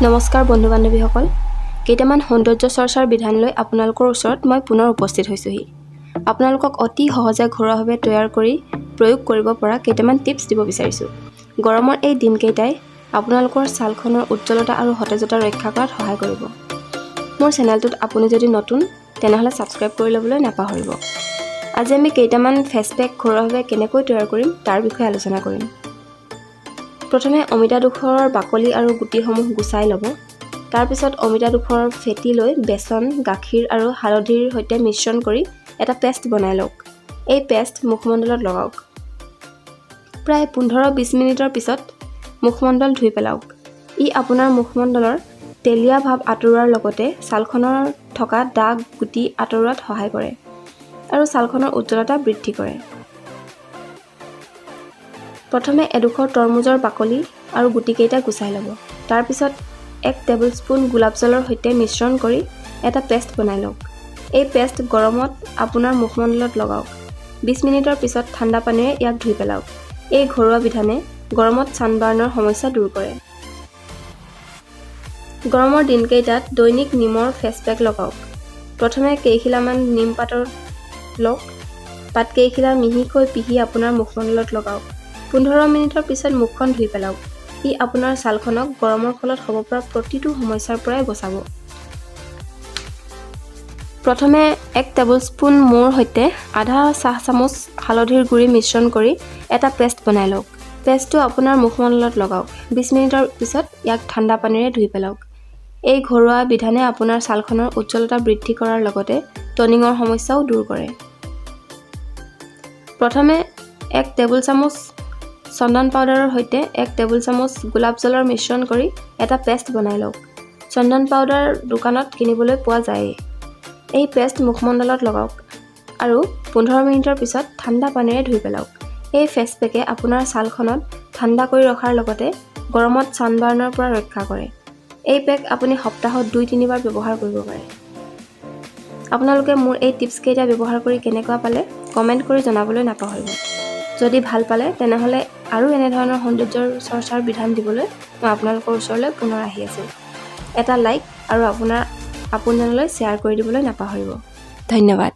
নমস্কাৰ বন্ধু বান্ধৱীসকল, কেইটামান সৌন্দৰ্য চৰ্চাৰ বিধান লৈ আপোনালোকৰ ওচৰত মই পুনৰ উপস্থিত হৈছোহি। আপোনালোকক অতি সহজে ঘৰুৱাভাৱে তৈয়াৰ কৰি প্ৰয়োগ কৰিব পৰা কেইটামান টিপছ দিব বিচাৰিছোঁ। গৰমৰ এই দিনকেইটাই আপোনালোকৰ ছালখনৰ উজ্জ্বলতা আৰু সতেজতা ৰক্ষা কৰাত সহায় কৰিব। মোৰ চেনেলটোত আপুনি যদি নতুন তেনেহ'লে ছাবস্ক্ৰাইব কৰি ল'বলৈ নাপাহৰিব। আজি আমি কেইটামান ফেচ পেক ঘৰুৱাভাৱে কেনেকৈ তৈয়াৰ কৰিম তাৰ বিষয়ে আলোচনা কৰিম। প্ৰথমে অমিতা দুখৰৰ বাকলি আৰু গুটিসমূহ গুচাই ল'ব। তাৰপিছত অমিতা দুখৰ ফেটি লৈ বেচন, গাখীৰ আৰু হালধিৰ সৈতে মিশ্ৰণ কৰি এটা পেষ্ট বনাই লওক। এই পেষ্ট মুখমণ্ডলত লগাওক। প্ৰায় 15-20 মিনিটৰ পিছত মুখমণ্ডল ধুই পেলাওক। ই আপোনাৰ মুখমণ্ডলৰ তেলীয়া ভাৱ আঁতৰোৱাৰ লগতে ছালখনৰ থকা দাগ গুটি আঁতৰোৱাত সহায় কৰে আৰু ছালখনৰ উজ্জ্বলতা বৃদ্ধি কৰে। প্ৰথমে এডোখৰ তৰমুজৰ বাকলি আৰু গুটিকেইটা গুচাই ল'ব। তাৰপিছত 1 টেবুলস্পুন গোলাপ জলৰ সৈতে মিশ্ৰণ কৰি এটা পেষ্ট বনাই লওক। এই পেষ্ট গৰমত আপোনাৰ মুখমণ্ডলত লগাওক। 20 মিনিটৰ পিছত ঠাণ্ডা পানীৰে ইয়াক ধুই পেলাওক। এই ঘৰুৱা বিধানে গৰমত ছানবাৰ্ণৰ সমস্যা দূৰ কৰে। গৰমৰ দিনকেইটাত দৈনিক নিমৰ ফেচ পেক লগাওক। প্ৰথমে কেইখিলামান নিম পাতৰ লওক। পাত কেইখিলা মিহিকৈ পিহি আপোনাৰ মুখমণ্ডলত লগাওক। 15 মিনিটৰ পিছত মুখখন ধুই পেলাওক। ই আপোনাৰ ছালখনক গৰমৰ ফলত হ'ব পৰা প্ৰতিটো সমস্যাৰ পৰাই বচাব। প্ৰথমে 1 টেবুলস্পুন মৌৰ সৈতে আধা চাহ চামুচ হালধিৰ গুড়ি মিশ্ৰণ কৰি এটা পেষ্ট বনাই লওক। পেষ্টটো আপোনাৰ মুখমণ্ডলত লগাওক। 20 মিনিটৰ পিছত ইয়াক ঠাণ্ডা পানীৰে ধুই পেলাওক। এই ঘৰুৱা বিধানে আপোনাৰ ছালখনৰ উজ্জ্বলতা বৃদ্ধি কৰাৰ লগতে টনিঙৰ সমস্যাও দূৰ কৰে। প্ৰথমে 1 টেবুল চামুচ চন্দন পাউডাৰৰ সৈতে 1 টেবুল চামুচ গোলাপ জলৰ মিশ্ৰণ কৰি এটা পেষ্ট বনাই লওক। চন্দন পাউডাৰ দোকানত কিনিবলৈ পোৱা যায়েই। এই পেষ্ট মুখমণ্ডলত লগাওক আৰু 15 মিনিটৰ পিছত ঠাণ্ডা পানীৰে ধুই পেলাওক। এই ফেচ পেকে আপোনাৰ ছালখনত ঠাণ্ডা কৰি ৰখাৰ লগতে গৰমত ছানবাৰ্ণৰ পৰা ৰক্ষা কৰে। এই পেক আপুনি সপ্তাহত 2-3 বাৰ ব্যৱহাৰ কৰিব পাৰে। আপোনালোকে মোৰ এই টিপছ কেইটা ব্যৱহাৰ কৰি কেনেকুৱা পালে কমেণ্ট কৰি জনাবলৈ নাপাহৰিব। যদি ভাল পালে তেনেহ'লে আৰু এনেধৰণৰ সৌন্দৰ্যৰ চৰ্চাৰ বিধান দিবলৈ মই আপোনালোকৰ ওচৰলৈ পুনৰ আহি আছোঁ। এটা লাইক আৰু আপোনাৰ আপোনজনলৈ শ্বেয়াৰ কৰি দিবলৈ নাপাহৰিব। ধন্যবাদ।